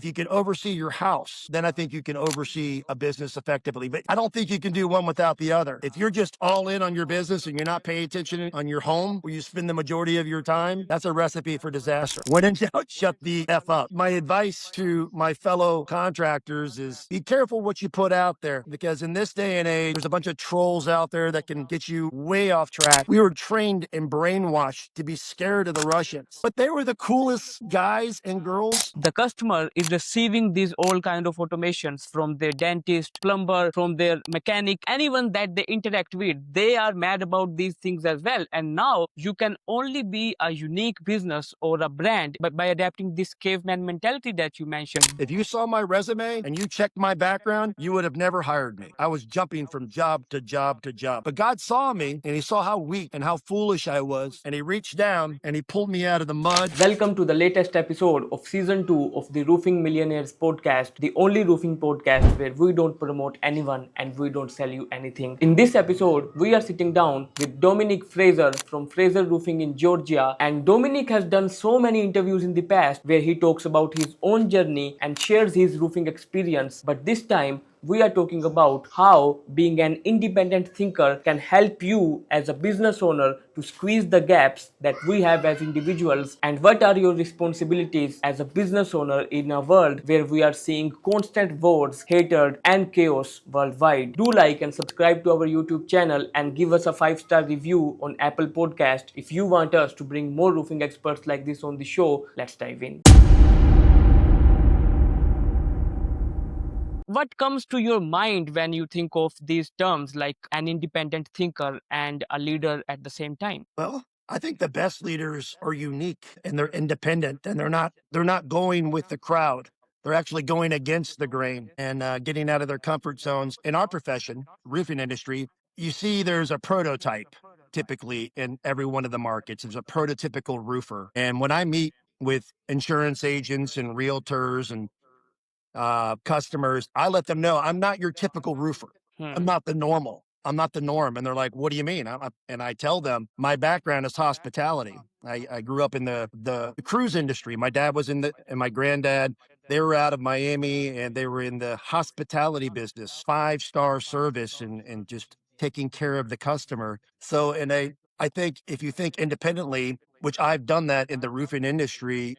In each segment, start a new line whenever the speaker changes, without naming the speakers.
if you can oversee your house, then I think you can oversee a business effectively. But I don't think you can do one without the other. If you're just all in on your business and you're not paying attention on your home, where you spend the majority of your time, that's a recipe for disaster. When in doubt, shut the F up. My advice to my fellow contractors is be careful what you put out there, because in this day and age, there's a bunch of trolls out there that can get you way off track. We were trained and brainwashed to be scared of the Russians, but they were the coolest guys and girls.
The customer is receiving these all kind of automations from their dentist, plumber, from their mechanic, anyone that they interact with. They are mad about these things as well. And now you can only be a unique business or a brand by adapting this caveman mentality that you mentioned.
If you saw my resume and you checked my background, you would have never hired me. I was jumping from job to job to job. But God saw me and he saw how weak and how foolish I was. And he reached down and he pulled me out of the mud.
Welcome to the latest episode of season 2 of the Roofing Millionaires podcast, the only roofing podcast where we don't promote anyone and we don't sell you anything. In this episode, we are sitting down with Dominick Fraser from Fraser Roofing in Georgia. And Dominick has done so many interviews in the past where he talks about his own journey and shares his roofing experience. But this time, we are talking about how being an independent thinker can help you as a business owner to squeeze the gaps that we have as individuals, and what are your responsibilities as a business owner in a world where we are seeing constant wars, hatred and chaos worldwide. Do like and subscribe to our YouTube channel and give us a 5-star review on Apple Podcast if you want us to bring more roofing experts like this on the show. Let's dive in. What comes to your mind when you think of these terms like an independent thinker and a leader at the same time?
Well, I think the best leaders are unique and they're independent and they're not going with the crowd. They're actually going against the grain and getting out of their comfort zones. In our profession, roofing industry, you see there's a prototype typically in every one of the markets. There's a prototypical roofer. And when I meet with insurance agents and realtors and customers, I let them know I'm not your typical roofer. I'm not the normal. I'm not the norm. And they're like, what do you mean? And I tell them my background is hospitality. I grew up in the cruise industry. My dad was and my granddad, they were out of Miami and they were in the hospitality business, 5-star service and just taking care of the customer. So, and I think if you think independently, which I've done that in the roofing industry,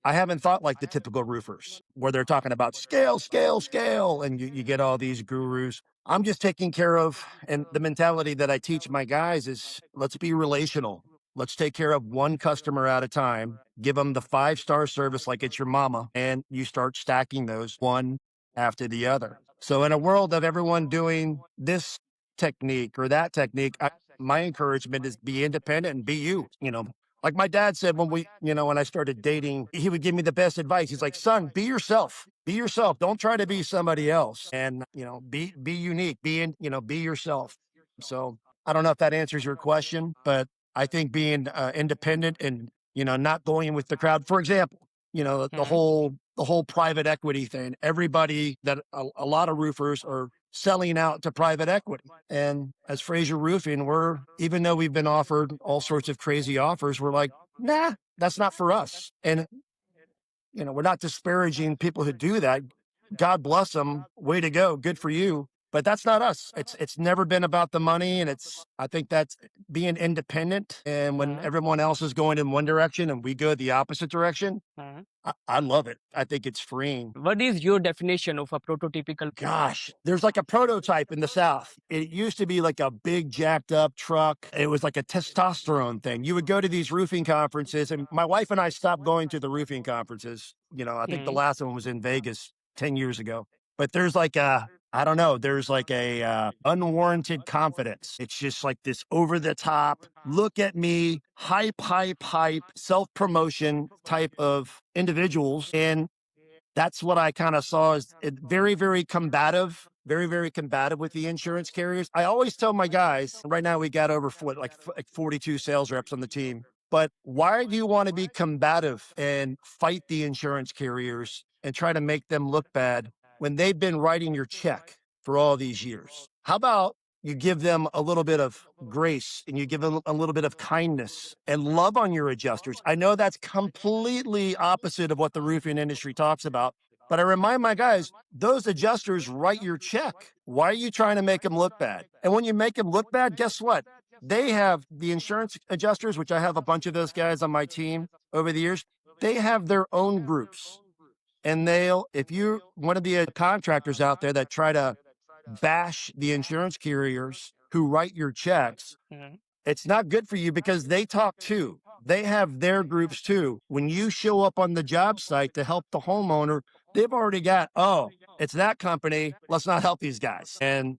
I haven't thought like the typical roofers where they're talking about scale, scale, scale, and you get all these gurus. I'm just taking care of, and the mentality that I teach my guys is let's be relational. Let's take care of one customer at a time, give them the 5-star service like it's your mama, and you start stacking those one after the other. So in a world of everyone doing this technique or that technique, my encouragement is be independent and be you, like my dad said when I started dating, he would give me the best advice. He's like, son, be yourself. Be yourself. Don't try to be somebody else. And, be unique, be yourself. So I don't know if that answers your question, but I think being independent and, not going with the crowd. For example, the whole private equity thing. Everybody that a lot of roofers are selling out to private equity. And as Fraser Roofing, even though we've been offered all sorts of crazy offers, we're like, nah, that's not for us. And, we're not disparaging people who do that. God bless them. Way to go. Good for you. But that's not us. It's never been about the money. And I think that's being independent. And when everyone else is going in one direction and we go the opposite direction, I love it. I think it's freeing.
What is your definition of a prototypical?
Gosh, there's like a prototype in the South. It used to be like a big jacked up truck. It was like a testosterone thing. You would go to these roofing conferences, and my wife and I stopped going to the roofing conferences. I think the last one was in Vegas 10 years ago. But there's like I don't know, there's like a unwarranted confidence. It's just like this over the top, look at me, hype, self-promotion type of individuals. And that's what I kind of saw as very, very combative, very, very combative with the insurance carriers. I always tell my guys, right now we got over 42 sales reps on the team. But why do you want to be combative and fight the insurance carriers and try to make them look bad when they've been writing your check for all these years? How about you give them a little bit of grace and you give them a little bit of kindness and love on your adjusters. I know that's completely opposite of what the roofing industry talks about, but I remind my guys, those adjusters write your check. Why are you trying to make them look bad? And when you make them look bad, guess what? They have the insurance adjusters, which I have a bunch of those guys on my team over the years. They have their own groups. And if you're one of the contractors out there that try to bash the insurance carriers who write your checks, it's not good for you because they talk too. They have their groups too. When you show up on the job site to help the homeowner, they've already got, oh, it's that company. Let's not help these guys. And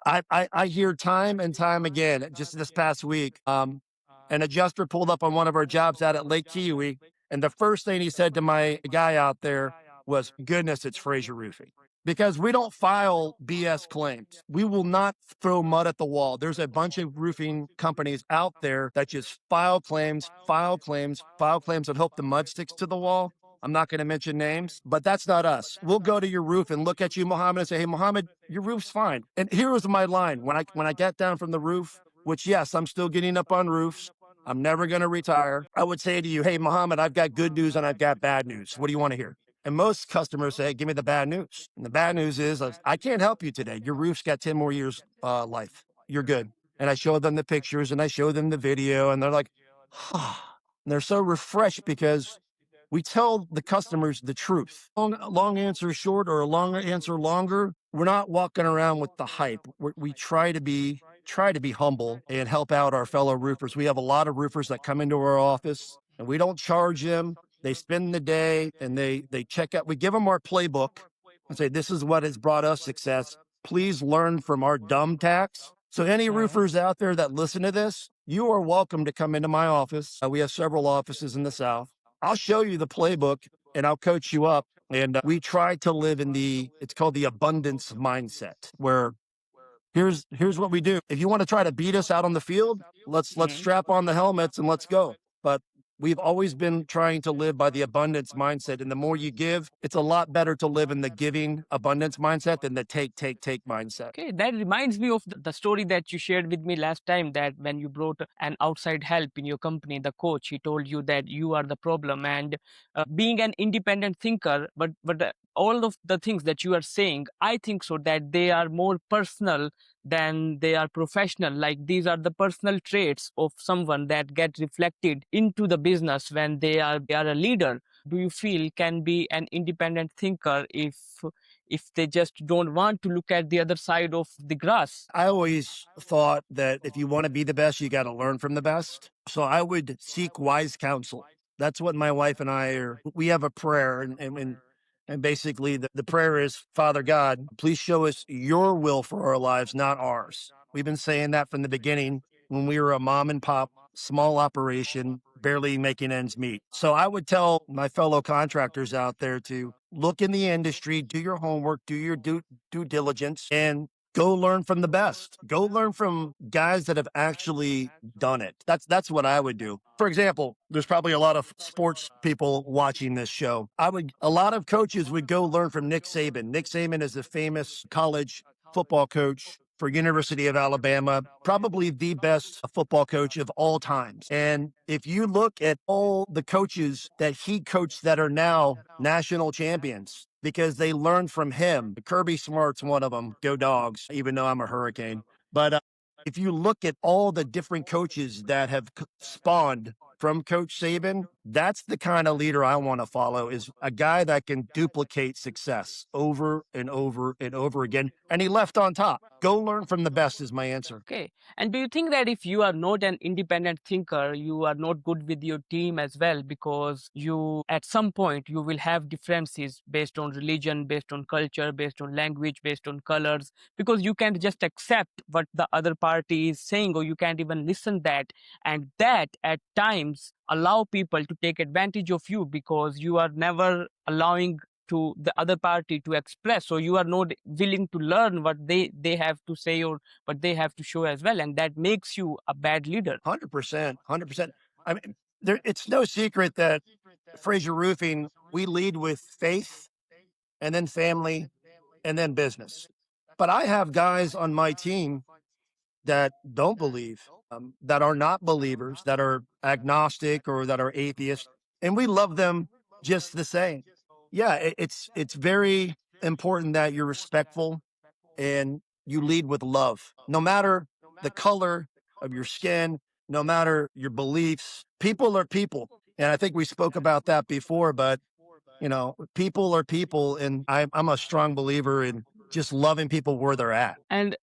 I hear time and time again, just this past week, an adjuster pulled up on one of our jobs out at Lake Kiwi. And the first thing he said to my guy out there was, goodness, it's Fraser Roofing. Because we don't file BS claims. We will not throw mud at the wall. There's a bunch of roofing companies out there that just file claims, and hope the mud sticks to the wall. I'm not going to mention names, but that's not us. We'll go to your roof and look at you, Mohammed, and say, hey, Mohammed, your roof's fine. And here was my line. When I get down from the roof, which, yes, I'm still getting up on roofs. I'm never going to retire. I would say to you, hey, Mohammed, I've got good news and I've got bad news. What do you want to hear? And most customers say, give me the bad news. And the bad news is, I can't help you today. Your roof's got 10 more years life. You're good. And I show them the pictures and I show them the video and they're like, ah. And they're so refreshed because we tell the customers the truth. Long answer short or a long answer longer, we're not walking around with the hype. We try to be humble and help out our fellow roofers. We have a lot of roofers that come into our office and we don't charge them. They spend the day and they check out. We give them our playbook and say, this is what has brought us success. Please learn from our dumb tax. So any roofers out there that listen to this, you are welcome to come into my office. We have several offices in the South. I'll show you the playbook and I'll coach you up. And we try to live in it's called the abundance mindset, where here's what we do. If you want to try to beat us out on the field, let's strap on the helmets and let's go. But we've always been trying to live by the abundance mindset. And the more you give, it's a lot better to live in the giving abundance mindset than the take mindset.
Okay, that reminds me of the story that you shared with me last time, that when you brought an outside help in your company, the coach, he told you that you are the problem. And being an independent thinker, but all of the things that you are saying, I think so that they are more personal than they are professional. Like, these are the personal traits of someone that get reflected into the business when they are a leader. Do you feel can be an independent thinker if they just don't want to look at the other side of the grass?
I always thought that if you want to be the best, you got to learn from the best. So I would seek wise counsel. That's what my wife and I we have a prayer and basically the prayer is, Father God, please show us your will for our lives, not ours. We've been saying that from the beginning when we were a mom and pop, small operation, barely making ends meet. So I would tell my fellow contractors out there to look in the industry, do your homework, do your due diligence, and go learn from the best. Go learn from guys that have actually done it. That's what I would do. For example, there's probably a lot of sports people watching this show. A lot of coaches would go learn from Nick Saban. Nick Saban is a famous college football coach for University of Alabama, probably the best football coach of all times. And if you look at all the coaches that he coached that are now national champions, because they learned from him. Kirby Smart's one of them. Go Dogs, even though I'm a Hurricane. But if you look at all the different coaches that have spawned from Coach Saban, that's the kind of leader I want to follow, is a guy that can duplicate success over and over and over again. And he left on top. Go learn from the best is my answer.
Okay. And do you think that if you are not an independent thinker, you are not good with your team as well? Because at some point, you will have differences based on religion, based on culture, based on language, based on colors, because you can't just accept what the other party is saying, or you can't even listen that. And that at times allow people to take advantage of you because you are never allowing to the other party to express, so you are not willing to learn what they have to say or what they have to show as well, and that makes you a bad leader.
100%. I mean, it's no secret that Fraser Roofing, we lead with faith and then family and then business. But I have guys on my team that don't believe, that are not believers, that are agnostic or that are atheists, and we love them just the same. Yeah, it's very important that you're respectful and you lead with love, no matter the color of your skin, no matter your beliefs. People are people, and I think we spoke about that before. But people are people, and I'm a strong believer in just loving people where they're at.
And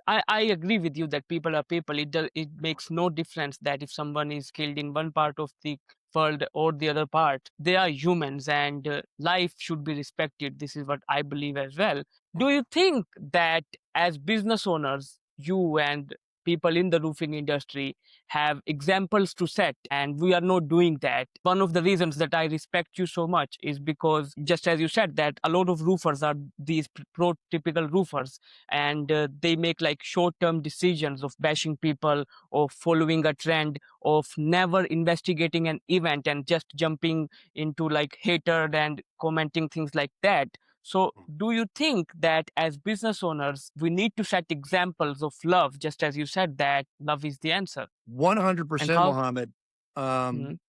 I agree with you that people are people. It makes no difference that if someone is killed in one part of the world or the other part, they are humans, and life should be respected. This is what I believe as well. Do you think that as business owners, you and people in the roofing industry have examples to set, and we are not doing that? One of the reasons that I respect you so much is because, just as you said, that a lot of roofers are these prototypical roofers, and they make like short-term decisions of bashing people, of following a trend, of never investigating an event and just jumping into like hatred and commenting things like that. So do you think that as business owners we need to set examples of love, just as you said that love is the answer? And
100%,
how?
Mohammed. Um,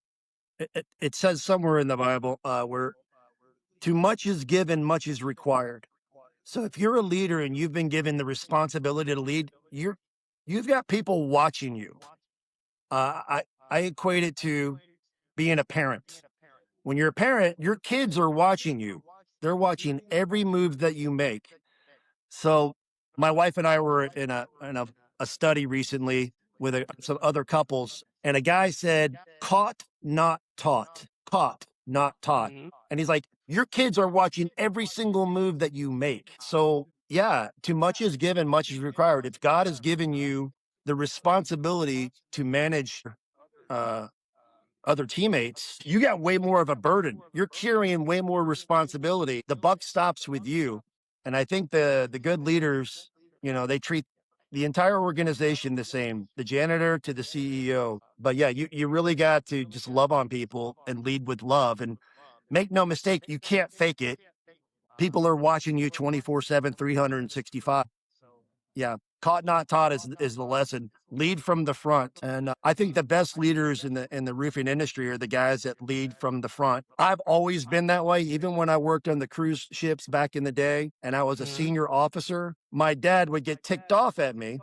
Mhm.
it says somewhere in the Bible where too much is given, much is required. So if you're a leader and you've been given the responsibility to lead, you've got people watching you. I equate it to being a parent. When you're a parent, your kids are watching you. They're watching every move that you make. So my wife and I were in a study recently with some other couples, and a guy said, "Caught, not taught. Caught, not taught."
Mhm.
And he's like, "Your kids are watching every single move that you make." So yeah, too much is given, much is required. If God has given you the responsibility to manage uh, other teammates, you got way more of a burden. You're carrying way more responsibility. The buck stops with you. And I think the good leaders, they treat the entire organization the same, the janitor to the CEO. But yeah, you really got to just love on people and lead with love. And make no mistake, you can't fake it. People are watching you 24/7, 365. Yeah. Caught not taught is the lesson. Lead from the front. And I think the best leaders in the roofing industry are the guys that lead from the front. I've always been that way. Even when I worked on the cruise ships back in the day and I was a
Mhm.
senior officer, my dad would get ticked off at me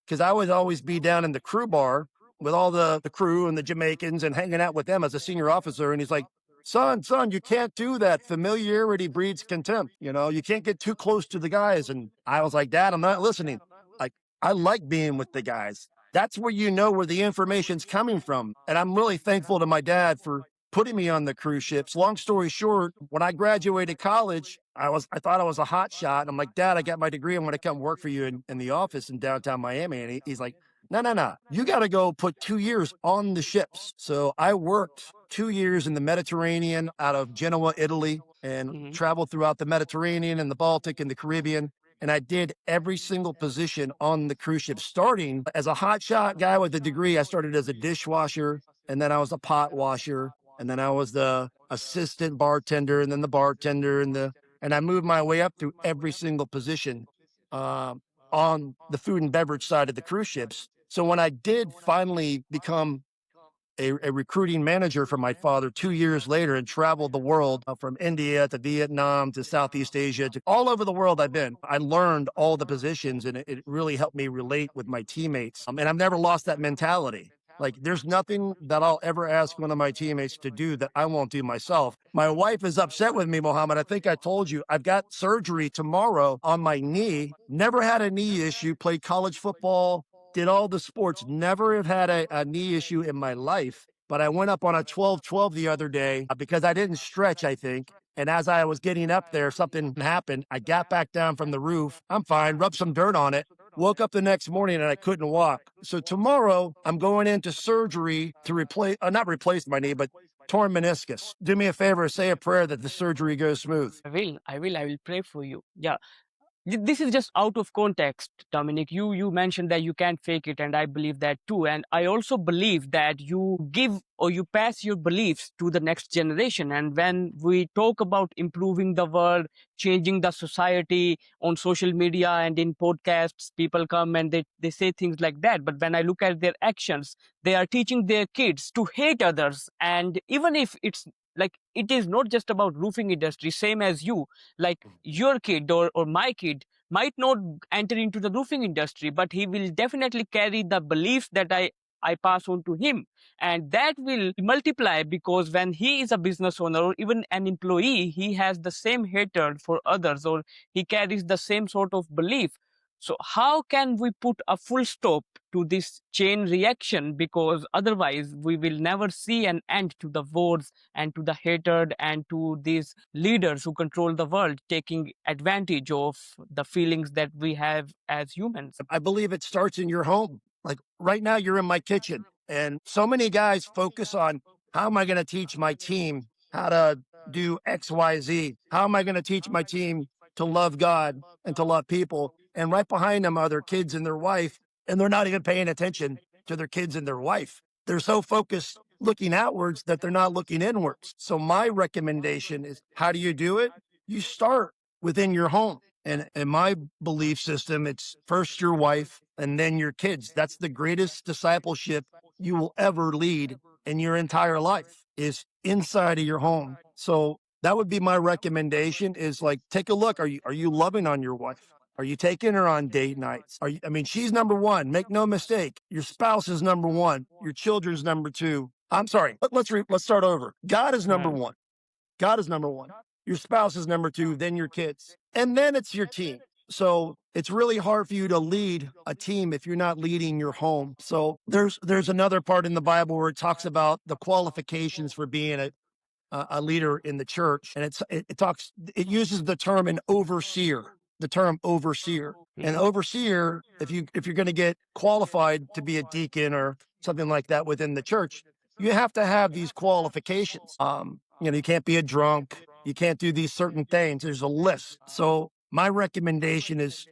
because I would always be down in the crew bar with all the crew and the Jamaicans and hanging out with them as a senior officer. And he's like, son, you can't do that. Familiarity breeds contempt. You can't get too close to the guys. And I was like, Dad, I'm not listening. Like, I like being with the guys. That's where you know where the information's coming from. And I'm really thankful to my dad for putting me on the cruise ships. Long story short, when I graduated college, I thought I was a hot shot. And I'm like, Dad, I got my degree. I'm going to come work for you in the office in downtown Miami. And he's like, no, no, no. You got to go put 2 years on the ships. So I worked 2 years in the Mediterranean out of Genoa, Italy, and
Mhm.
traveled throughout the Mediterranean and the Baltic and the Caribbean. And I did every single position on the cruise ship, starting as a hotshot guy with a degree. I started as a dishwasher, and then I was a pot washer, and then I was the assistant bartender, and then the bartender, and I moved my way up through every single position on the food and beverage side of the cruise ships. So when I did finally become a recruiting manager for my father 2 years later and traveled the world from India to Vietnam to Southeast Asia to all over the world I've been. I learned all the positions and it really helped me relate with my teammates. And I've never lost that mentality. Like, there's nothing that I'll ever ask one of my teammates to do that I won't do myself. My wife is upset with me, Mohammed. I think I told you I've got surgery tomorrow on my knee. Never had a knee issue, played college football, did all the sports, never have had a knee issue in my life. But I went up on a 12-12 the other day because I didn't stretch, I think. And as I was getting up there, something happened. I got back down from the roof. I'm fine, rubbed some dirt on it. Woke up the next morning and I couldn't walk. So tomorrow I'm going into surgery to not replace my knee, but torn meniscus. Do me a favor, say a prayer that the surgery goes smooth.
I will pray for you. Yeah. This is just out of context, Dominic. You mentioned that you can't fake it, and I believe that too. And I also believe that you give or you pass your beliefs to the next generation. And when we talk about improving the world, changing the society on social media and in podcasts, people come and they say things like that. But when I look at their actions, they are teaching their kids to hate others. And even if it's like, it is not just about roofing industry, same as you, like your kid or my kid might not enter into the roofing industry, but he will definitely carry the beliefs that I pass on to him. And that will multiply, because when he is a business owner or even an employee, he has the same hatred for others, or he carries the same sort of belief. So how can we put a full stop to this chain reaction? Because otherwise we will never see an end to the wars and to the hatred and to these leaders who control the world taking advantage of the feelings that we have as humans.
I believe it starts in your home. Like right now, you're in my kitchen, and so many guys focus on how am I going to teach my team how to do X, Y, Z? How am I going to teach my team to love God and to love people? And right behind them are their kids and their wife, and they're not even paying attention to their kids and their wife. They're so focused looking outwards that they're not looking inwards. So my recommendation is, how do you do it? You start within your home. And in my belief system, it's first your wife and then your kids. That's the greatest discipleship you will ever lead in your entire life, is inside of your home. So that would be my recommendation, is like, take a look. Are you loving on your wife? Are you taking her on date nights? I mean, she's number one. Make no mistake. Your spouse is number one. Your children's number two. I'm sorry. Let's start over. God is number
Right.
one. God is number one. Your spouse is number two, then your kids, and then it's your team. So it's really hard for you to lead a team if you're not leading your home. So there's another part in the Bible where it talks about the qualifications for being a leader in the church, and it uses the term an overseer, the term overseer. An
Mhm.
overseer, if you're going to get qualified to be a deacon or something like that within the church, you have to have these qualifications. You can't be a drunk, you can't do these certain things. There's a list. So my recommendation is,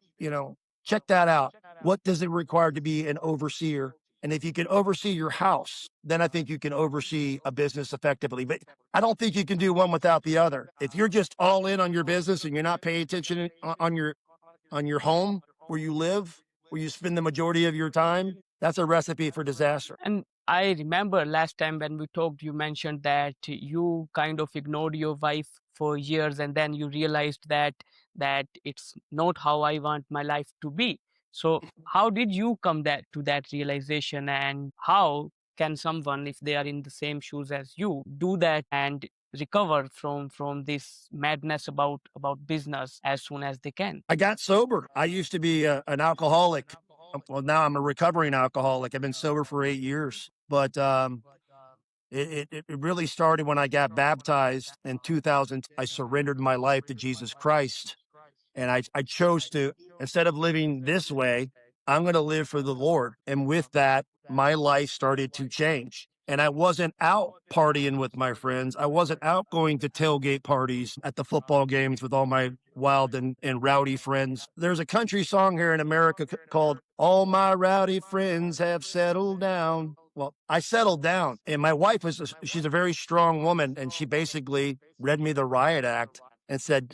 check that out. What does it require to be an overseer? And if you can oversee your house, then I think you can oversee a business effectively. But I don't think you can do one without the other. If you're just all in on your business and you're not paying attention on your home where you live, where you spend the majority of your time, that's a recipe for disaster.
And I remember last time when we talked, you mentioned that you kind of ignored your wife for years, and then you realized that it's not how I want my life to be. So how did you come to that realization, and how can someone, if they are in the same shoes as you, do that and recover from this madness about business as soon as they can?
I got sober. I used to be an alcoholic. Well, now I'm a recovering alcoholic. I've been sober for 8 years, but it really started when I got baptized in 2000. I surrendered my life to Jesus Christ, and I chose to, instead of living this way, I'm going to live for the Lord. And with that, my life started to change. And I wasn't out partying with my friends. I wasn't out going to tailgate parties at the football games with all my wild and rowdy friends. There's a country song here in America called All My Rowdy Friends Have Settled Down. Well, I settled down, and my wife she's a very strong woman, and she basically read me the riot act and said,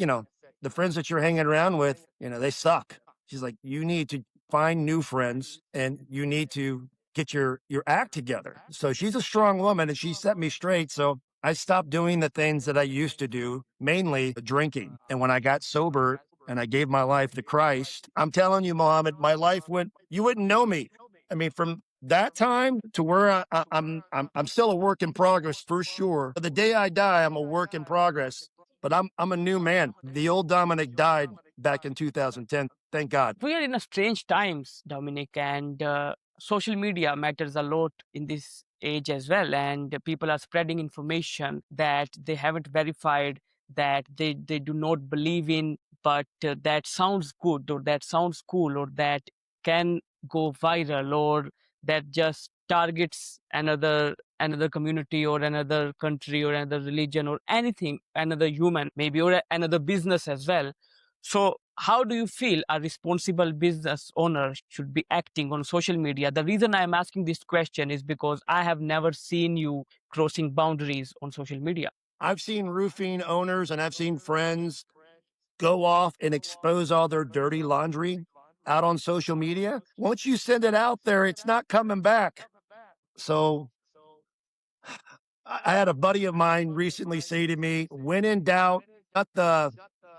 the friends that you're hanging around with, they suck. She's like, you need to find new friends and you need to get your act together. So she's a strong woman and she set me straight. So I stopped doing the things that I used to do, mainly drinking. And when I got sober and I gave my life to Christ, I'm telling you, Mohammed, my life you wouldn't know me. I mean, from that time to where I'm still a work in progress for sure. The day I die, I'm a work in progress, but I'm a new man. The old Dominic died back in 2010. Thank God.
We are in a strange times, Dominic, and social media matters a lot in this age as well. And people are spreading information that they haven't verified, that they do not believe in, but that sounds good, or that sounds cool, or that can go viral, or that just targets another community or another country or another religion or anything, another human maybe, or another business as well. So, how do you feel a responsible business owner should be acting on social media? The reason I am asking this question is because I have never seen you crossing boundaries on social media.
I've seen roofing owners and I've seen friends go off and expose all their dirty laundry out on social media. Once you send it out there, it's not coming back. So I had a buddy of mine recently say to me, when in doubt, shut the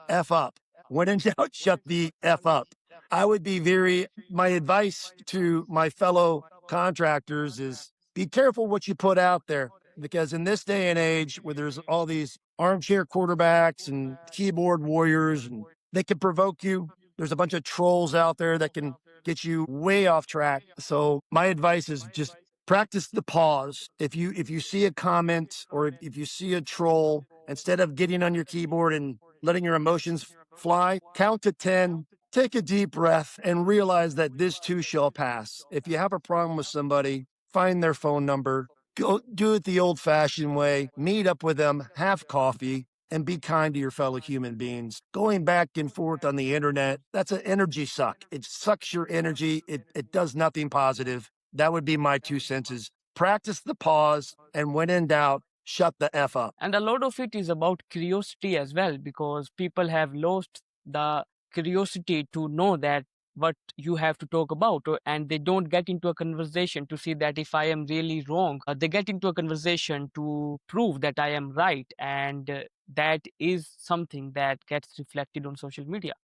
F up. When in doubt, shut the F up. I would be my advice to my fellow contractors is be careful what you put out there, because in this day and age where there's all these armchair quarterbacks and keyboard warriors, and they can provoke you. There's a bunch of trolls out there that can get you way off track. So my advice is just practice the pause. If you see a comment, or if you see a troll, instead of getting on your keyboard and letting your emotions fly, count to 10, take a deep breath, and realize that this too shall pass. If you have a problem with somebody, find their phone number, go do it the old fashioned way, meet up with them, have coffee, and be kind to your fellow human beings. Going back and forth on the internet, that's an energy suck. It sucks your energy. It does nothing positive. That would be my 2 cents, is practice the pause, and when in doubt, shut the F up.
And a lot of it is about curiosity as well, because people have lost the curiosity to know that what you have to talk about, and they don't get into a conversation to see that if I am really wrong. They get into a conversation to prove that I am right, and that is something that gets reflected on social media.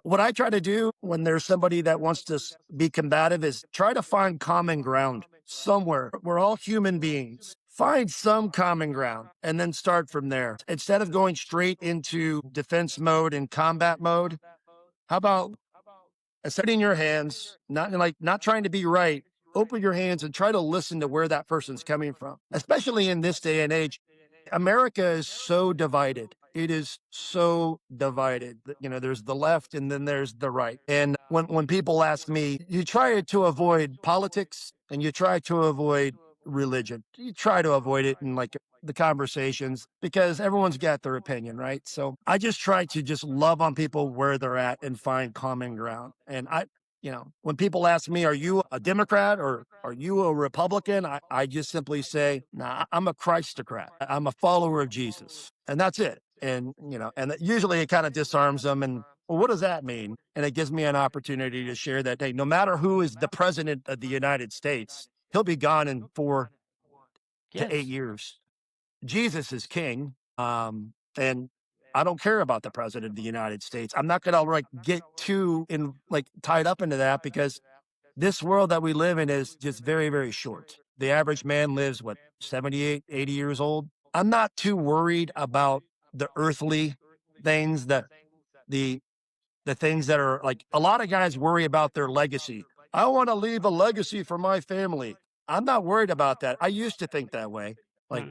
What I try to do when there's somebody that wants to be combative is try to find common ground somewhere. We're all human beings. Find some common ground and then start from there. Instead of going straight into defense mode and combat mode, how about setting your hands, not trying to be right, open your hands and try to listen to where that person's coming from, especially in this day and age. America is so divided. It is so divided. There's the left and then there's the right. And when people ask me, you try to avoid politics and you try to avoid religion. You try to avoid it in like the conversations, because everyone's got their opinion, right? So I just try to just love on people where they're at and find common ground. And when people ask me, are you a Democrat or are you a Republican? I just simply say, nah, I'm a Christocrat. I'm a follower of Jesus. And that's it. And, and usually it kind of disarms them. And well, what does that mean? And it gives me an opportunity to share that, hey, no matter who is the president of the United States, he'll be gone in 4 to 8 years. Jesus is king. And I don't care about the president of the United States. I'm not going to get too tied up into that, because this world that we live in is just very, very short. The average man lives 78, 80 years old. I'm not too worried about the earthly things, the things that are like, a lot of guys worry about their legacy. I want to leave a legacy for my family. I'm not worried about that. I used to think that way. Like,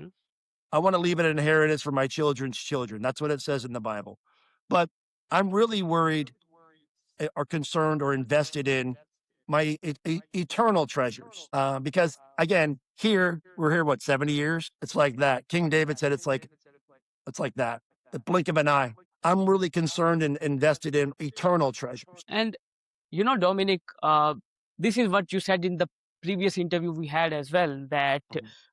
I want to leave an inheritance for my children's children. That's what it says in the Bible. But I'm really worried or concerned or invested in my eternal treasures. Because again, we're here, 70 years? It's like that. King David said it's like that, the blink of an eye. I'm really concerned and invested in eternal treasures.
And Dominic, this is what you said in the previous interview we had as well, that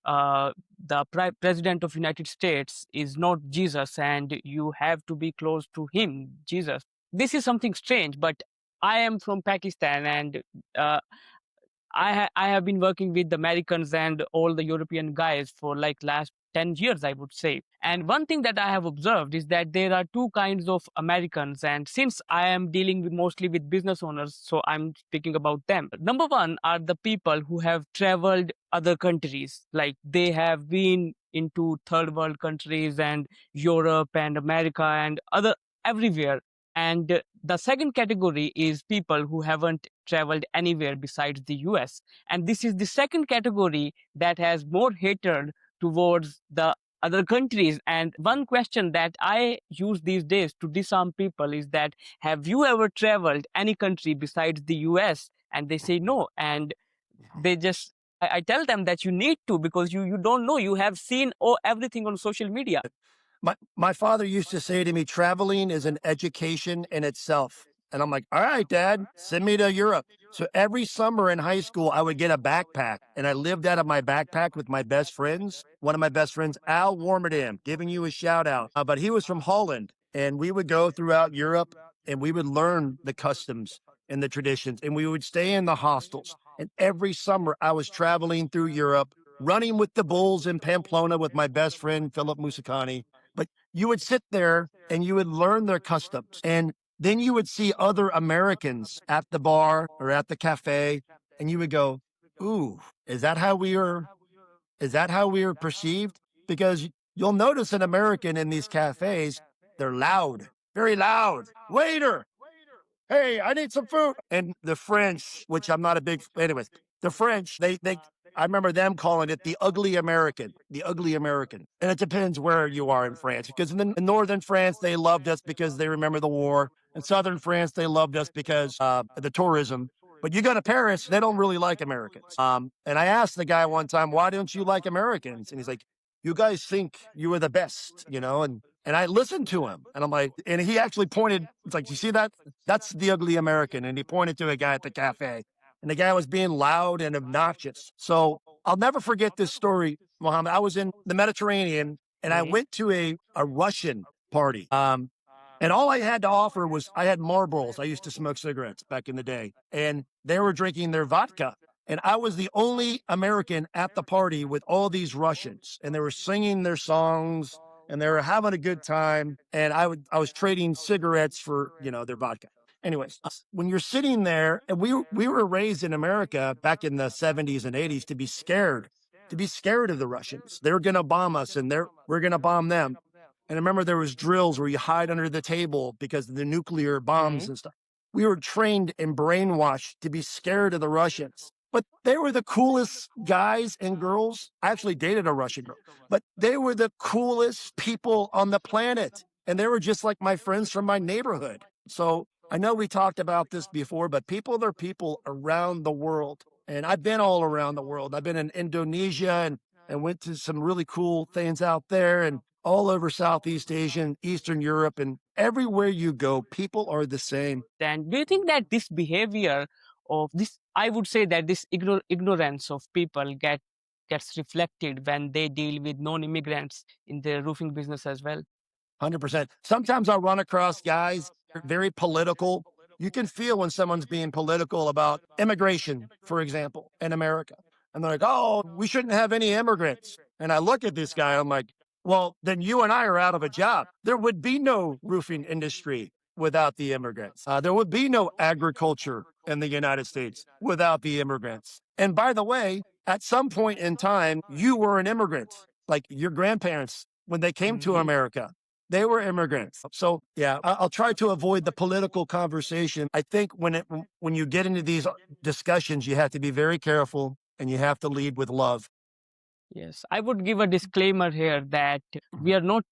the president of United States is not Jesus, and you have to be close to him, Jesus. This is something strange, but I am from Pakistan, and I have been working with the Americans and all the European guys for like last 10 years, I would say. And one thing that I have observed is that there are two kinds of Americans. And since I am dealing mostly with business owners, so I'm speaking about them. Number one are the people who have traveled other countries, like they have been into third world countries and Europe and America and other everywhere. And the second category is people who haven't traveled anywhere besides the US. And this is the second category that has more hatred towards the other countries. And one question that I use these days to disarm people is that, have you ever traveled any country besides the US? And they say no. And they just, I tell them that you need to, because you don't know, you have seen everything on social media.
My father used to say to me, traveling is an education in itself. And I'm like, all right, Dad, send me to Europe. So every summer in high school, I would get a backpack and I lived out of my backpack with my best friends. One of my best friends, Al Warmerdam, giving you a shout out. But he was from Holland and we would go throughout Europe and we would learn the customs and the traditions and we would stay in the hostels. And every summer I was traveling through Europe, running with the bulls in Pamplona with my best friend, Philip Musacani. But you would sit there and you would learn their customs. And then you would see other Americans at the bar or at the cafe, and you would go, ooh, is that how we are? Is that how we are perceived? Because you'll notice an American in these cafes, they're loud, very loud. Waiter, hey, I need some food. And the French, which I'm not a big, anyways, the French, I remember them calling it the ugly American. And it depends where you are in France, because in northern France, they loved us because they remember the war. In southern France, they loved us because of the tourism. But you go to Paris, they don't really like Americans. And I asked the guy one time, why don't you like Americans? And he's like, you guys think you are the best, and I listened to him and I'm like, and he actually pointed, it's like, you see that? That's the ugly American. And he pointed to a guy at the cafe and the guy was being loud and obnoxious. So I'll never forget this story, Mohammed. I was in the Mediterranean and I went to a Russian party. And all I had to offer was I had Marlboros. I used to smoke cigarettes back in the day and they were drinking their vodka. And I was the only American at the party with all these Russians and they were singing their songs and they were having a good time. And I was trading cigarettes for, their vodka. Anyways, when you're sitting there, and we were raised in America back in the 70s and 80s to be scared of the Russians. They're going to bomb us and we're going to bomb them. And I remember there was drills where you hide under the table because of the nuclear bombs and stuff. We were trained and brainwashed to be scared of the Russians. But they were the coolest guys and girls. I actually dated a Russian girl, but they were the coolest people on the planet. And they were just like my friends from my neighborhood. So I know we talked about this before, but people are people around the world. And I've been all around the world. I've been in Indonesia and went to some really cool things out there and all over Southeast Asia and Eastern Europe. And everywhere you go, people are the same.
And do you think that this behavior of this, I would say that this ignorance of people gets reflected when they deal with non-immigrants in the roofing business as well?
100%. Sometimes I'll run across guys very political. You can feel when someone's being political about immigration, for example, in America. And they're like, oh, we shouldn't have any immigrants. And I look at this guy, I'm like, well, then you and I are out of a job. There would be no roofing industry without the immigrants. There would be no agriculture in the United States without the immigrants. And by the way, at some point in time, you were an immigrant, like your grandparents, when they came to America. They were immigrants. So yeah, I'll try to avoid the political conversation. I think when you get into these discussions, you have to be very careful and you have to lead with love.
Yes, I would give a disclaimer here that we are not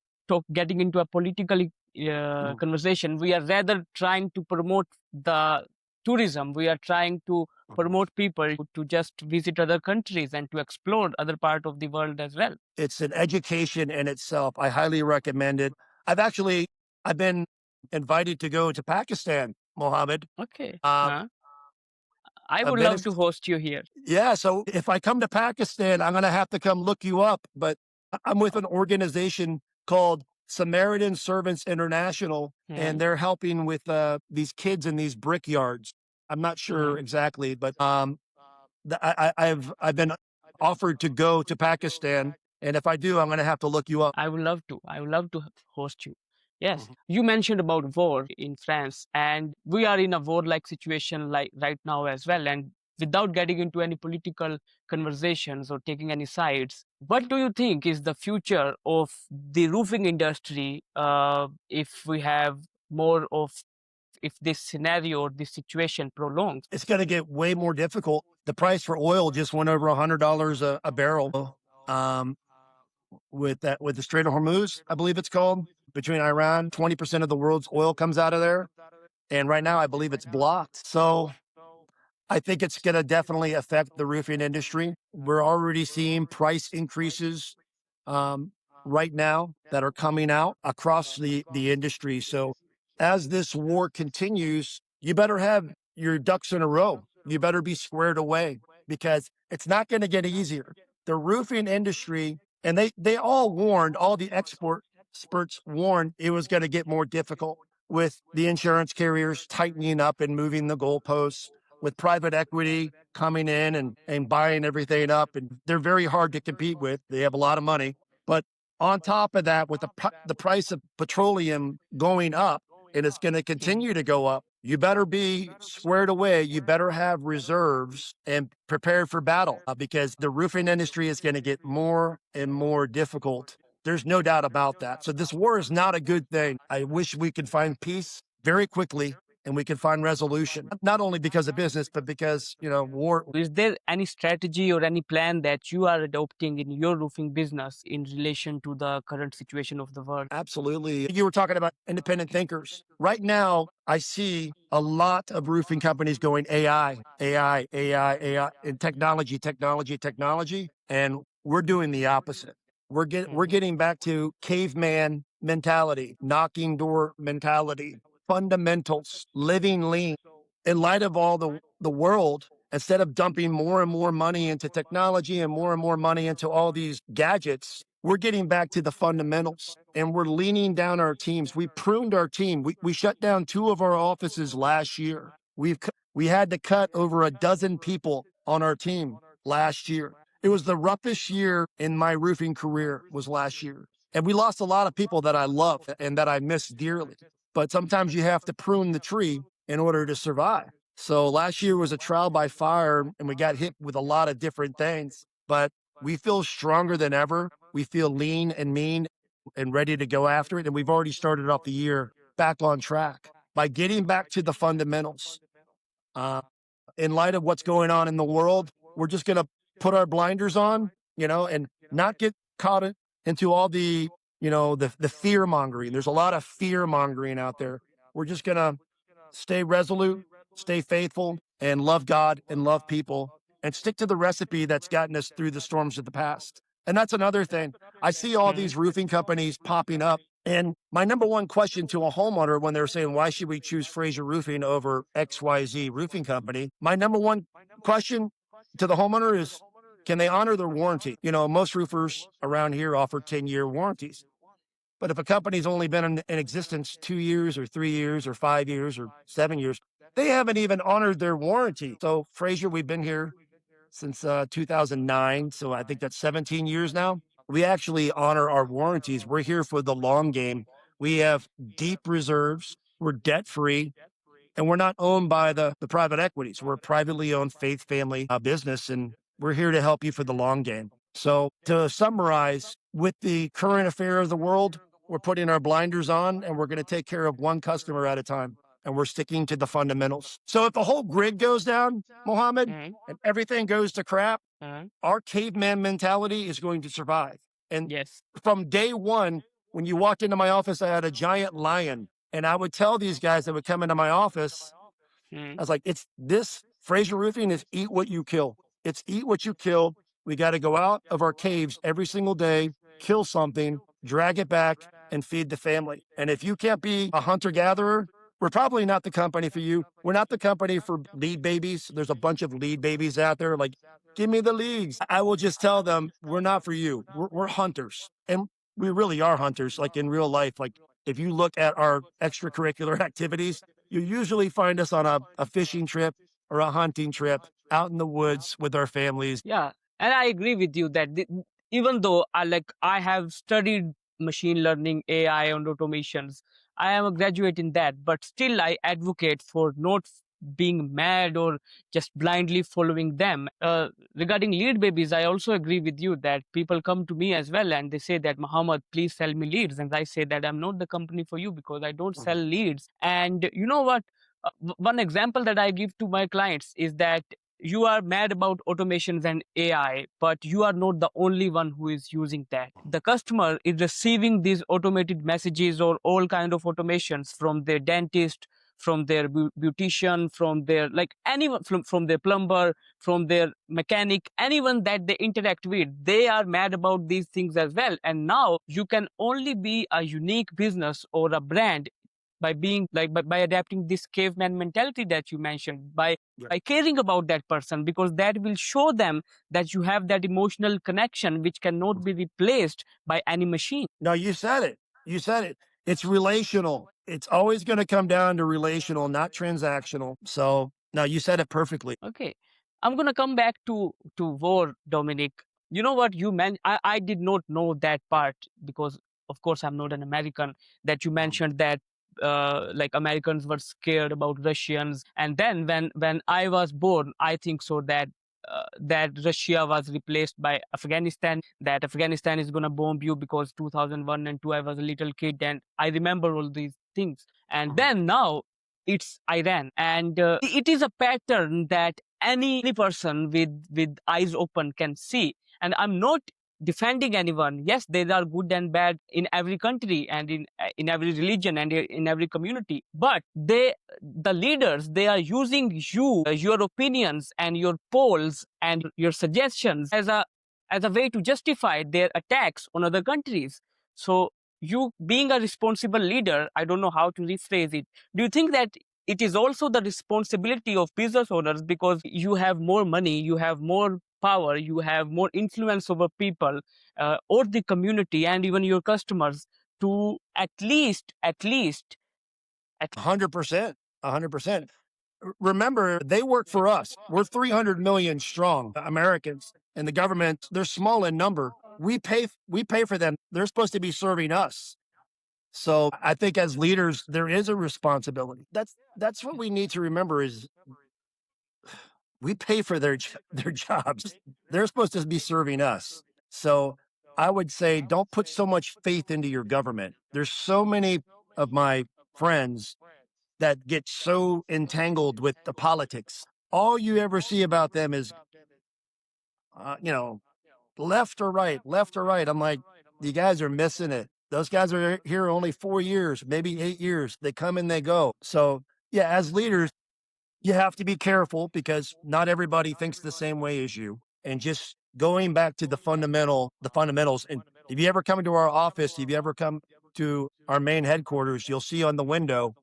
getting into a political conversation. We are rather trying to promote the tourism. We are trying to promote people to just visit other countries and to explore other part of the world as well.
It's an education in itself. I highly recommend it. I've been invited to go to Pakistan, Mohammed.
Okay. I
I've
would
been
love to host you here.
Yeah, so if I come to Pakistan, I'm going to have to come look you up. But I'm with an organization called Samaritan Servants International, and they're helping with these kids in these brickyards. I'm not sure exactly, but I've been offered to go to Pakistan, and if I do, I'm going to have to look you up.
I would love to. I would love to host you. Yes, you mentioned about war in France, and we are in a war-like situation like right now as well. And without getting into any political conversations or taking any sides, what do you think is the future of the roofing industry if we have more of if this scenario or this situation prolongs?
It's going to get way more difficult. The price for oil just went over $100 a barrel. With the Strait of Hormuz, I believe it's called, between Iran. 20% of the world's oil comes out of there. And right now, I believe it's blocked. So I think it's going to definitely affect the roofing industry. We're already seeing price increases. right now that are coming out across the industry. So as this war continues, you better have your ducks in a row. You better be squared away because it's not going to get easier. The roofing industry, and they all warned, all the experts warned it was going to get more difficult with the insurance carriers tightening up and moving the goalposts, with private equity coming in and buying everything up. And they're very hard to compete with. They have a lot of money. But on top of that, with the price of petroleum going up, and it's going to continue to go up, you better be squared away. You better have reserves and prepared for battle because the roofing industry is going to get more and more difficult. There's no doubt about that. So this war is not a good thing. I wish we could find peace very quickly and we could find resolution, not only because of business, but because, war.
Is there any strategy or any plan that you are adopting in your roofing business in relation to the current situation of the world?
Absolutely. You were talking about independent thinkers. Right now, I see a lot of roofing companies going AI, and technology. And we're doing the opposite. We're getting back to caveman mentality, knocking door mentality, fundamentals, living lean. In light of all the world, instead of dumping more and more money into technology and more money into all these gadgets, we're getting back to the fundamentals and we're leaning down our teams. We pruned our team. We shut down 2 of our offices last year. We had to cut over a dozen people on our team last year. It was the roughest year in my roofing career was last year. And we lost a lot of people that I love and that I miss dearly. But sometimes you have to prune the tree in order to survive. So last year was a trial by fire and we got hit with a lot of different things, but we feel stronger than ever. We feel lean and mean and ready to go after it. And we've already started off the year back on track by getting back to the fundamentals. In light of what's going on in the world, we're just going to put our blinders on, and not get caught into all the fear mongering. There's a lot of fear mongering out there. We're just going to stay resolute, stay faithful, and love God and love people and stick to the recipe that's gotten us through the storms of the past. And that's another thing. I see all these roofing companies popping up. And my number one question to a homeowner when they're saying, why should we choose Fraser Roofing over XYZ roofing company? My number one question to the homeowner is, can they honor their warranty? Most roofers around here offer 10-year warranties. But if a company's only been in existence 2 years or 3 years or 5 years or 7 years, they haven't even honored their warranty. So Fraser, we've been here since 2009. So I think that's 17 years now. We actually honor our warranties. We're here for the long game. We have deep reserves. We're debt free. And we're not owned by the private equities. We're a privately owned faith family business, and we're here to help you for the long game. So to summarize, with the current affair of the world, we're putting our blinders on and we're going to take care of one customer at a time. And we're sticking to the fundamentals. So if the whole grid goes down, Mohammed, and everything goes to crap, our caveman mentality is going to survive. And
Yes.
from day one, when you walked into my office, I had a giant lion. And I would tell these guys that would come into my office, I was like, it's this Fraser Roofing is eat what you kill. It's eat what you kill. We got to go out of our caves every single day, kill something, drag it back, and feed the family. And if you can't be a hunter-gatherer, we're probably not the company for you. We're not the company for lead babies. There's a bunch of lead babies out there. Like, give me the leads. I will just tell them, we're not for you. We're hunters. And we really are hunters, like in real life. Like, if you look at our extracurricular activities, you usually find us on a fishing trip or a hunting trip out in the woods with our families.
Yeah, and I agree with you that even though I have studied machine learning, AI, and automations, I am a graduate in that, but still I advocate for not being mad or just blindly following them. Regarding lead babies, I also agree with you that people come to me as well and they say that, Muhammad, please sell me leads. And I say that I'm not the company for you because I don't sell leads. And you know what? One example that I give to my clients is that you are mad about automations and AI, but you are not the only one who is using that. The customer is receiving these automated messages or all kind of automations from their dentist, from their beautician, from their like anyone, from their plumber, from their mechanic, anyone that they interact with, they are mad about these things as well. And now you can only be a unique business or a brand by being like by adapting this caveman mentality that you mentioned, by caring about that person, because that will show them that you have that emotional connection which cannot be replaced by any machine.
No, you said it. You said it. It's relational. It's always going to come down to relational, not transactional. So, no, you said it perfectly.
Okay, I'm gonna come back to war, Dominic. You know what you meant? I did not know that part because, of course, I'm not an American. That you mentioned that like Americans were scared about Russians, and then when I was born, I think so that. That Russia was replaced by Afghanistan. That Afghanistan is gonna bomb you because 2001 and 2 I was a little kid and I remember all these things. And then now it's Iran, and it is a pattern that any person with eyes open can see. And I'm not defending anyone. Yes, there are good and bad in every country and in every religion and in every community. But the leaders, they are using your opinions and your polls and your suggestions as a way to justify their attacks on other countries. So you being a responsible leader, I don't know how to rephrase it. Do you think that it is also the responsibility of business owners, because you have more money, you have more power, you have more influence over people or the community and even your customers, to at
100%. 100%. Remember, they work for us. We're 300 million strong Americans, and the government, they're small in number. We pay for them. They're supposed to be serving us. So I think as leaders, there is a responsibility. That's what we need to remember is we pay for their jobs. They're supposed to be serving us. So I would say don't put so much faith into your government. There's so many of my friends that get so entangled with the politics. All you ever see about them is, you know, left or right, left or right. I'm like, you guys are missing it. Those guys are here only 4 years, maybe 8 years. They come and they go. So, yeah, as leaders, you have to be careful because not everybody thinks the same way as you. And just going back to the fundamentals. And if you ever come into our office, if you ever come to our main headquarters, you'll see on the window,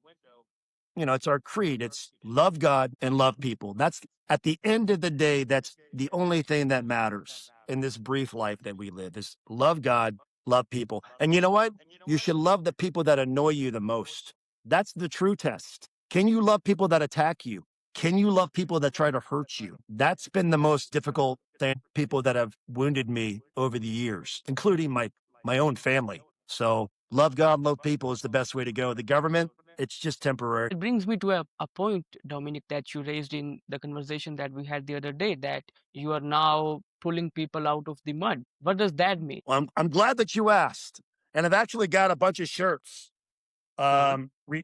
it's our creed. It's love God and love people. That's at the end of the day, that's the only thing that matters in this brief life that we live is love God, love people. And you know what? You should love the people that annoy you the most. That's the true test. Can you love people that attack you? Can you love people that try to hurt you? That's been the most difficult thing, people that have wounded me over the years, including my own family. So love God, love people is the best way to go. The government, it's just temporary.
it brings me to a point, Dominic, that you raised in the conversation that we had the other day, that you are now pulling people out of the mud. What does that mean?
Well, I'm glad that you asked. And I've actually got a bunch of shirts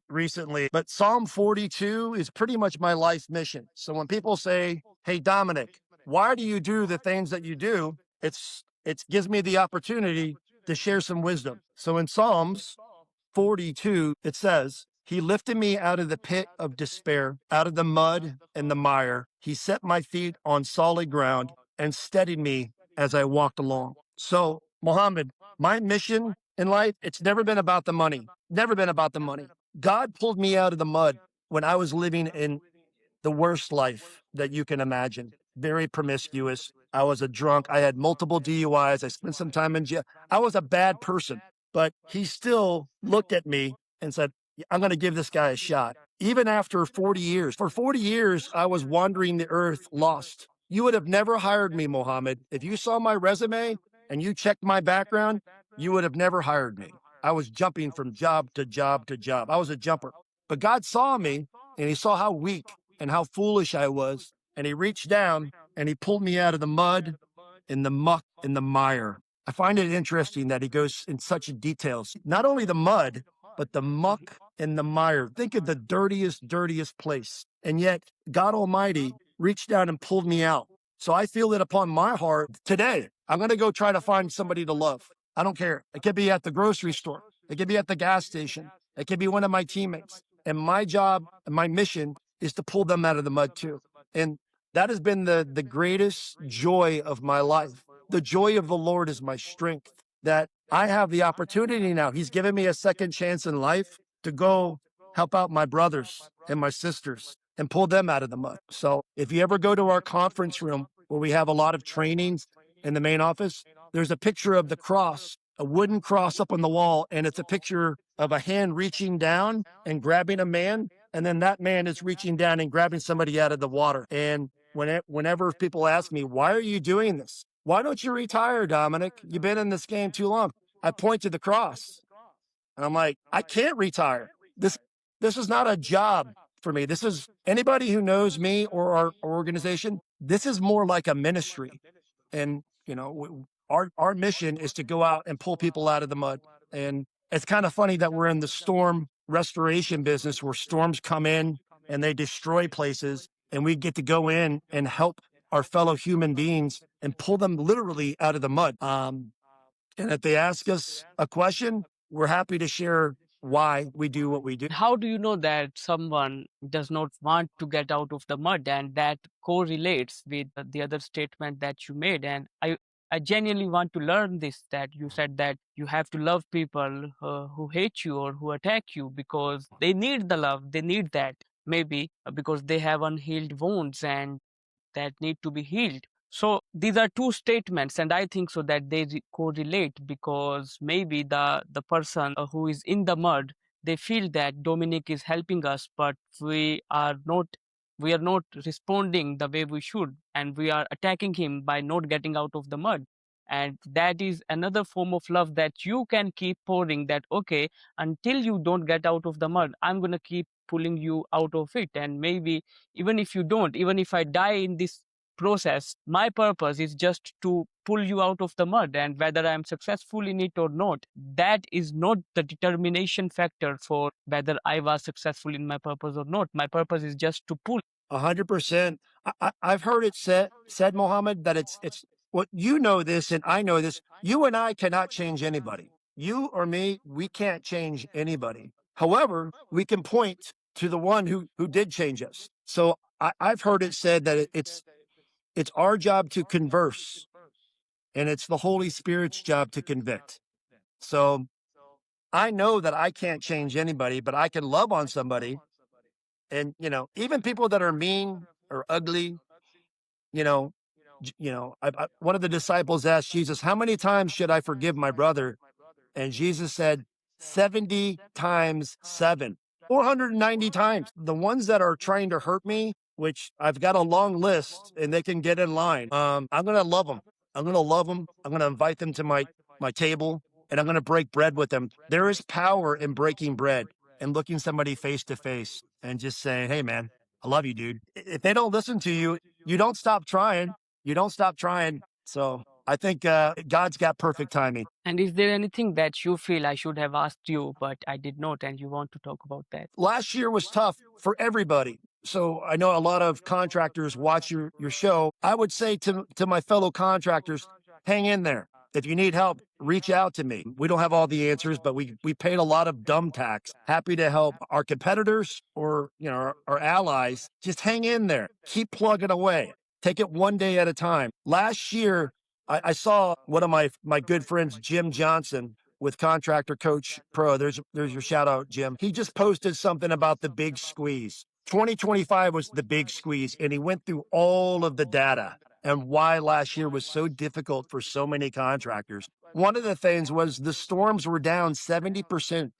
recently, but Psalm 42 is pretty much my life mission. So when people say, "Hey, Dominic, why do you do the things that you do?" It gives me the opportunity to share some wisdom. So in Psalms 42, it says, "He lifted me out of the pit of despair, out of the mud and the mire. He set my feet on solid ground and steadied me as I walked along." So, Mohammed, my mission in life, it's never been about the money. Never been about the money. God pulled me out of the mud when I was living in the worst life that you can imagine. Very promiscuous. I was a drunk. I had multiple DUIs. I spent some time in jail. I was a bad person, but he still looked at me and said, "I'm going to give this guy a shot." Even after 40 years, for 40 years, I was wandering the earth lost. You would have never hired me, Mohammed. If you saw my resume and you checked my background, you would have never hired me. I was jumping from job to job to job. I was a jumper. But God saw me and he saw how weak and how foolish I was. And he reached down and he pulled me out of the mud, in the muck, in the mire. I find it interesting that he goes in such details, not only the mud, but the muck and the mire. Think of the dirtiest place. And yet God Almighty reached down and pulled me out. So I feel it upon my heart today. I'm going to go try to find somebody to love. I don't care. It could be at the grocery store. It could be at the gas station. It could be one of my teammates. And my job, my mission is to pull them out of the mud too. And that has been the greatest joy of my life. The joy of the Lord is my strength, that I have the opportunity now. He's given me a second chance in life to go help out my brothers and my sisters and pull them out of the mud. So if you ever go to our conference room where we have a lot of trainings in the main office, there's a picture of the cross, a wooden cross up on the wall, and it's a picture of a hand reaching down and grabbing a man, and then that man is reaching down and grabbing somebody out of the water. And whenever people ask me, why are you doing this? Why don't you retire, Dominic? You've been in this game too long. I point to the cross and I'm like, I can't retire. This is not a job for me. This is anybody who knows me or our organization. This is more like a ministry. And, you know, our mission is to go out and pull people out of the mud. And it's kind of funny that we're in the storm restoration business where storms come in and they destroy places, and we get to go in and help our fellow human beings and pull them literally out of the mud. And if they ask us a question, we're happy to share why we do what we do.
How do you know that someone does not want to get out of the mud, and that correlates with the other statement that you made? And I genuinely want to learn this, that you said that you have to love people who hate you or who attack you because they need the love, they need that, maybe because they have unhealed wounds and that need to be healed. So these are two statements, and I think so that they correlate because maybe the person who is in the mud, they feel that Dominic is helping us, but we are not responding the way we should, and we are attacking him by not getting out of the mud. And that is another form of love that you can keep pouring. That okay, until you don't get out of the mud, I'm gonna keep pulling you out of it, and maybe even if you don't, even if I die in this process, my purpose is just to pull you out of the mud. And whether I'm successful in it or not, that is not the determination factor for whether I was successful in my purpose or not. My purpose is just to pull.
100%. I've heard it said, Mohammed, that it's what you know this and I know this. You and I cannot change anybody. You or me, we can't change anybody. However, we can point to the one who did change us. So I've heard it said that it's our job to converse, and it's the Holy Spirit's job to convict. So I know that I can't change anybody, but I can love on somebody. And, you know, even people that are mean or ugly, you know, one of the disciples asked Jesus, how many times should I forgive my brother? And Jesus said, 70 times seven, 490 times. The ones that are trying to hurt me, which I've got a long list and they can get in line. I'm going to love them. I'm going to love them. I'm going to invite them to my table, and I'm going to break bread with them. There is power in breaking bread and looking somebody face to face and just saying, hey, man, I love you, dude. If they don't listen to you, you don't stop trying. You don't stop trying. So I think God's got perfect timing.
And is there anything that you feel I should have asked you, but I did not, and you want to talk about that?
Last year was tough for everybody. So I know a lot of contractors watch your show. I would say to my fellow contractors, hang in there. If you need help, reach out to me. We don't have all the answers, but we paid a lot of dumb tax. Happy to help our competitors or our allies. Just hang in there. Keep plugging away. Take it one day at a time. Last year, I saw one of my good friends, Jim Johnson, with Contractor Coach Pro. There's your shout out, Jim. He just posted something about the big squeeze. 2025 was the big squeeze, and he went through all of the data and why last year was so difficult for so many contractors. One of the things was the storms were down 70%.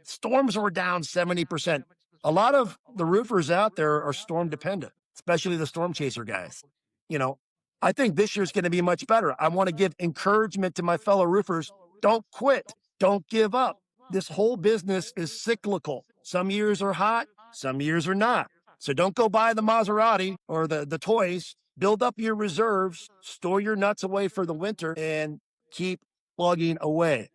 Storms were down 70%. A lot of the roofers out there are storm dependent, especially the storm chaser guys. You know, I think this year's going to be much better. I want to give encouragement to my fellow roofers. Don't quit. Don't give up. This whole business is cyclical. Some years are hot, some years are not. So don't go buy the Maserati or the toys. Build up your reserves, store your nuts away for the winter, and keep plugging away.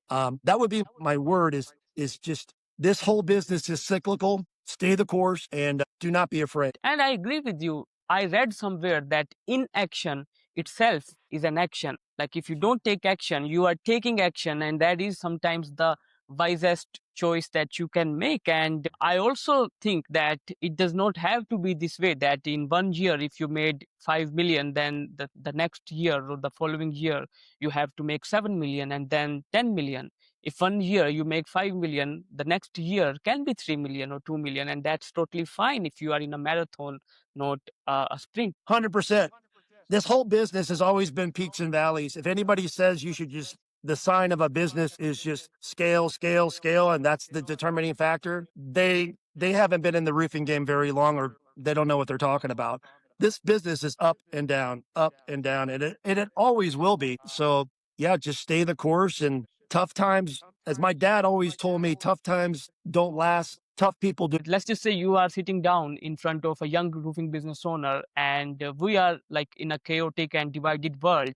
That would be my word is just this whole business is cyclical. Stay the course and do not be afraid.
And I agree with you. I read somewhere that inaction itself is an action. Like if you don't take action, you are taking action, and that is sometimes the wisest choice that you can make. And I also think that it does not have to be this way, that in 1 year if you made 5 million, then the next year or the following year you have to make 7 million and then 10 million. If 1 year you make 5 million, the next year can be 3 million or 2 million, and that's totally fine if you are in a marathon, not a sprint.
100%. This whole business has always been peaks and valleys. If anybody says you should just, the sign of a business is just scale, scale, scale, and that's the determining factor, they haven't been in the roofing game very long, or they don't know what they're talking about. This business is up and down, and it always will be. So yeah, just stay the course. And tough times, as my dad always told me, tough times don't last. Tough people do.
Let's just say you are sitting down in front of a young roofing business owner, and we are like in a chaotic and divided world.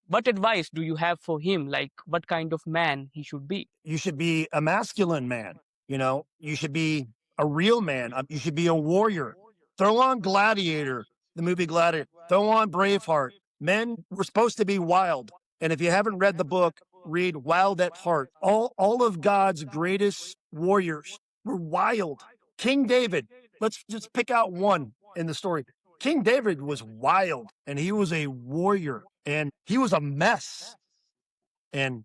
What advice do you have for him? Like, what kind of man he should be?
You should be a masculine man. You should be a real man. You should be a warrior. Throw on Gladiator, the movie Gladiator. Throw on Braveheart. Men were supposed to be wild. And if you haven't read the book, read Wild at Heart. All of God's greatest warriors were wild. King David, let's just pick out one in the story. King David was wild, and he was a warrior, and he was a mess. And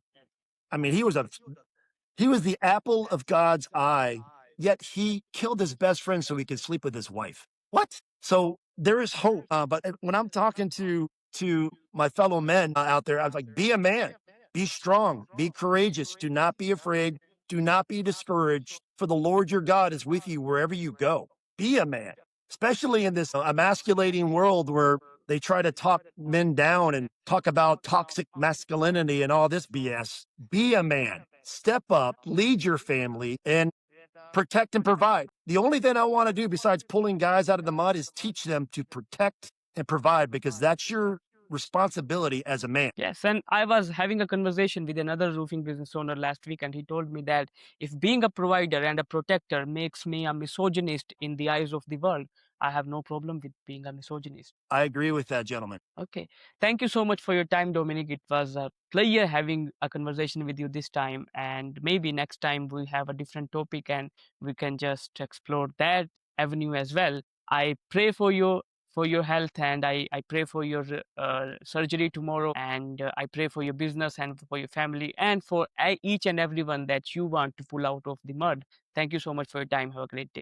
I mean, he was the apple of God's eye, yet he killed his best friend so he could sleep with his wife. What? So there is hope. But when I'm talking to my fellow men out there, I was like, be a man, be strong, be courageous. Do not be afraid. Do not be discouraged. For the Lord your God is with you wherever you go. Be a man, especially in this emasculating world where they try to talk men down and talk about toxic masculinity and all this BS. Be a man. Step up, lead your family, and protect and provide. The only thing I want to do besides pulling guys out of the mud is teach them to protect and provide, because that's your responsibility as a man.
Yes, and I was having a conversation with another roofing business owner last week, and he told me that if being a provider and a protector makes me a misogynist in the eyes of the world, I have no problem with being a misogynist.
I agree with that, gentleman.
Okay. Thank you so much for your time, Dominic. It was a pleasure having a conversation with you this time. And maybe next time we have a different topic and we can just explore that avenue as well. I pray for you, for your health, and I pray for your surgery tomorrow, and I pray for your business and for your family and for each and everyone that you want to pull out of the mud. Thank you so much for your time. Have a great day.